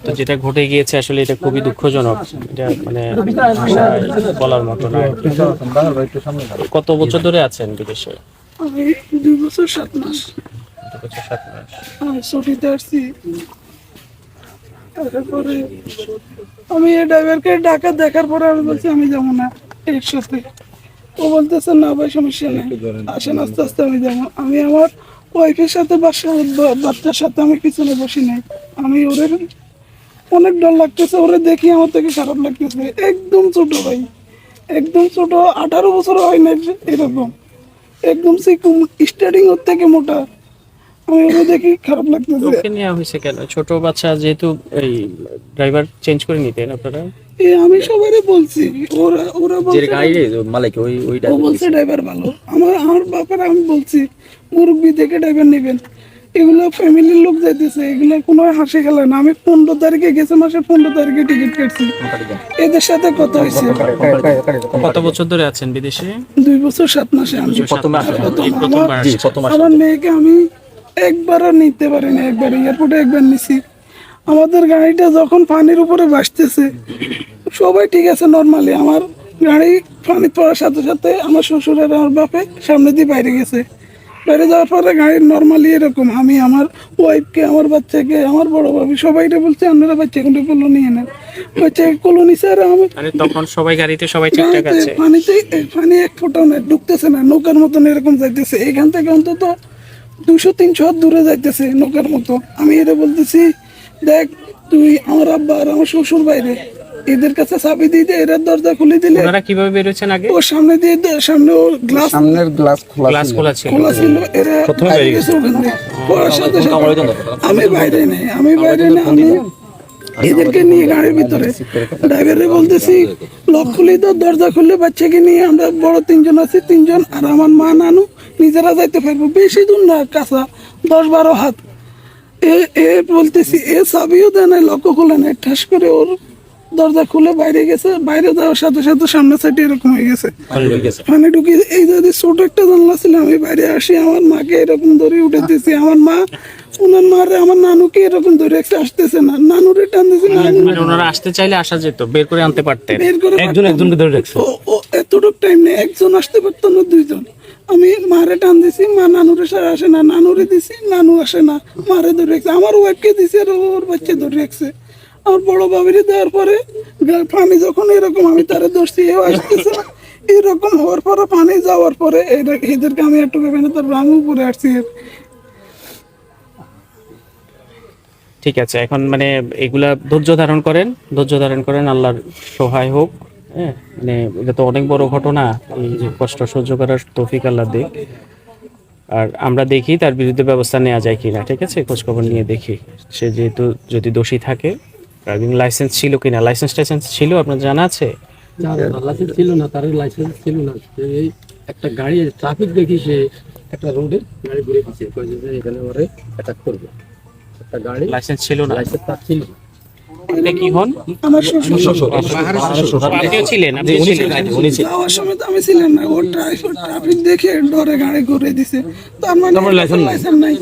তো যেটা ঘটে গিয়েছে আসলে এটা খুবই দুঃখজনক। এটা মানে ভাষায় বলার মতো না। কত বছর ধরে আছেন বিদেশে? আমি 2 বছর 7 মাস 2 বছর 7 মাস। আমি ছুটিতে আসছি। তারপরে আমি এই ড্রাইভারকে ডাকা দেখার পরে আমি বলছি আমি যাবো না এর সাথে। ও বলতেছে না ভাই সমস্যা নেই, আসেন আস্তে আস্তে আমি যাবো। আমি আমার ওয়াইফের সাথে বাচ্চার সাথে আমি পিছনে বসি নাই। আমি ওরে অনেক ডর লাগতেছে, ওরে দেখি আমার থেকে খারাপ লাগতেছে। একদম ছোট ভাই, একদম ছোট, 18 বছর হয় না এরকম, একদম সিকুম, স্টার্টিং ওর থেকে মোটা। আমি ওরে দেখি খারাপ লাগতেছে। ওকে নেওয়া হয়েছে কেন? ছোট বাচ্চা যেহেতু এই ড্রাইভার চেঞ্জ করে নিতেন আপনারা? আমি সবাইরে বলছি, ওরা ওরা যে বলছে গাড়ি মালিক ওই ও বলছে ড্রাইভার ভালো। আমার বাপের আমি বলছি মুরব্বি দেখে ড্রাইভার নেবেন, এগুলো ফ্যামিলির লোক যাইতেছে, এগুলো কোনো হাসি খেলা না। আমি 15 তারিখে গেছে, মাসের 15 তারিখে টিকিট কাটছি, এদের সাথে কথা হয়েছে। কত বছর ধরে আছেন বিদেশে? 2 বছর 7 মাসে আমি প্রথমবার। আমার মেয়েকে আমি একবারও নিতে পারিনি, একবার এয়ারপোর্টে একবার নিছি। আমাদের গাড়িটা যখন পানির উপরে ভাসতেছে সবাই ঠিক আছে নর্মালি, আমার গাড়ি পানি পড়ার সাথে সাথে আমার শ্বশুরের আমার বাপে সামনে দিয়ে বাইরে গেছে। বাইরে যাওয়ার পরে গাড়ি নর্মালি এরকম, আমি আমার ওয়াইফকে, আমার বাচ্চাকে, আমার বড় ভাবি সবাইকে বলছি আপনারা বাচ্চা কোনটা কোলো নিয়ে নেন, বাচ্চাকে কোলো নিছে। আর আমি তখন সবাই গাড়িতে সবাই ঠিকঠাক আছে? পানি এক ফোঁটাও নেই, ঢুকতেছে না, নৌকার মতন এরকম যাইতেছে। এখান থেকে অন্তত 200-300 হাত দূরে যাইতেছে নৌকার মতো। আমি এটা বলতেছি দেখ তুই আমার আব্বা আর আমার শ্বশুর বাইরে, এদের কাছে চাবি দিয়ে দে, এরা দরজা খুলে দিলে। ওনারা কিভাবে বের হচ্ছেন? আগে ওর সামনে দিয়ে সামনে ওর সামনের গ্লাস গ্লাস খোলা ছিল। এরা বাইরে গেছে ওখান থেকে। পড়ার সাথে সাথে আমি বাইরে নেই, আমি এদেরকে নিয়ে গাড়ির ভিতরে ড্রাইভারে বলতেছি লক খুলে দাও, দরজা খুললে বাচ্চাকে নিয়ে আমরা বড় 3 জন আছি, 3 জন আর আমার মা নানু নিজেরা যাইতে পারবো, বেশি দূর না, কাছা 10-12 হাত। এ বলতেছি এ চাবিও দেয় না, লক্ষ্য খুলে নেয়, ঠাস করে ওর দরজা খুলে বাইরে গেছে। বাইরে যাওয়ার সাথে সাথে সামনে সাইডে এরকম হয়ে গেছে, পানি ঢুকে। এই যদি ছোট একটা জানলা ছিল, আমি বাইরে আসি, আমার মাকে এরকম ধরে উঠেতেছি, আমার মা ওনার মারে আমার নানুকে এরকম ধরে আসতেছে না, নানুরে টানতেছে না। ওনারা আসতে চাইলে আসা যেত, বের করে আনতে পারতেন। একজনকে ধরে রাখছে। ও এতটুকু টাইম নেই, একজন আসতে পারতো না, 2 জন। আমি মারে টান দিছি, মা নানুরে সারা আসে না, নানুরে দিছি, নানু আসে না, মারে ধরে রাখছে। আমার ওয়াইফকে দিছে আর ওর বাচ্চা ধরে রাখছে। আমার বড় বাবিরে দেওয়ার পরে পানি যখন এরকম আমি তারে ধরছি, এও আসতেছে না। এরকম হওয়ার পরে পানি যাওয়ার পরে এদেরকে আমি একটু ভেবে তার রাঙ উপরে আসছি। ঠিক আছে, এখন মানে এগুলা ধৈর্য ধারণ করেন, আল্লাহর সহায় হোক। হ্যাঁ, মানে এটা তো অনেক বড় ঘটনা, এই যে কষ্ট সহ্য করার তৌফিক আল্লাহ দিক। আর আমরা দেখি তার বিরুদ্ধে ব্যবস্থা নেওয়া যায় কিনা। ঠিক আছে, খোঁজখবর নিয়ে দেখি সে যেহেতু যদি দোষী থাকে। ড্রাইভিং লাইসেন্স ছিল কিনা? লাইসেন্স ছিল আপনার জানা আছে? লাইসেন্স ছিল না, তার লাইসেন্স ছিল না। এই একটা গাড়ি ট্রাফিক দেখি, সে একটা রোডে গাড়ি ঘুরে দিচ্ছে, এখানে ওরে অ্যাটাক করবে। একটা গাড়ি লাইসেন্স ছিল না, লাইসেন্স তার ছিল না। এটা কি হন? আমার শ্বশুর আপনিও ছিলেন? আপনি ছিলেন? যাওয়ার সময় তো আমি ছিলাম না, ও ট্রাফিক দেখে ডরে গাড়ি ঘুরে দিছে। তার মানে লাইসেন্স নাই।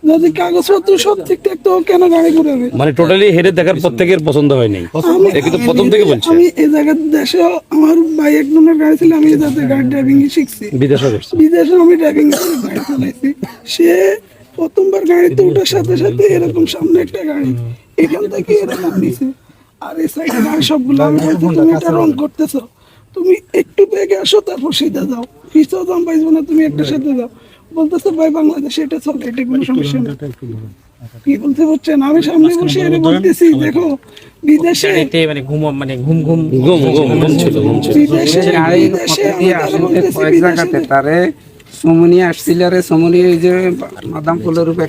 যদি কাগজপত্র সব ঠিকঠাক তো কেন গাড়ি ঘুরাবে? মানে টোটালি হেডে দেখার প্রত্যেকের পছন্দ হয় নাই, কিন্তু প্রথম থেকে বলছে। আমি এই জায়গার দেশে আমার ভাই একজনের গাড়ি ছিল, আমি যাতে গাড়ি ড্রাইভিং শিখছি। বিদেশে আমি ড্রাইভিং গাড়ি চালাইছি। সে প্রথমবার গাড়িতে ওঠার সাথে সাথে এরকম সামনে একটা গাড়ি এখান থেকে এরকম নিছে, আর এই সাইডে গাড়ি সবগুলো। আমি বলছি তুমি এটা রং করতেছো, তুমি একটু বেগে আসো, তারপর সিধা যাও, পিছাও দাম পাইছো না, তুমি একটা সাথে যাও। বলতেছে ভাই বাংলাদেশে এটা চলে, এটা কোনো সমস্যা না। কি বলতে পারছেন? আমি সামনে বসে এর বলতেছি দেখো বিদেশে মানে ঘুম তারে সমনি আসছিল রে, সমনি ওই যে মাদাম ফুলের রূপে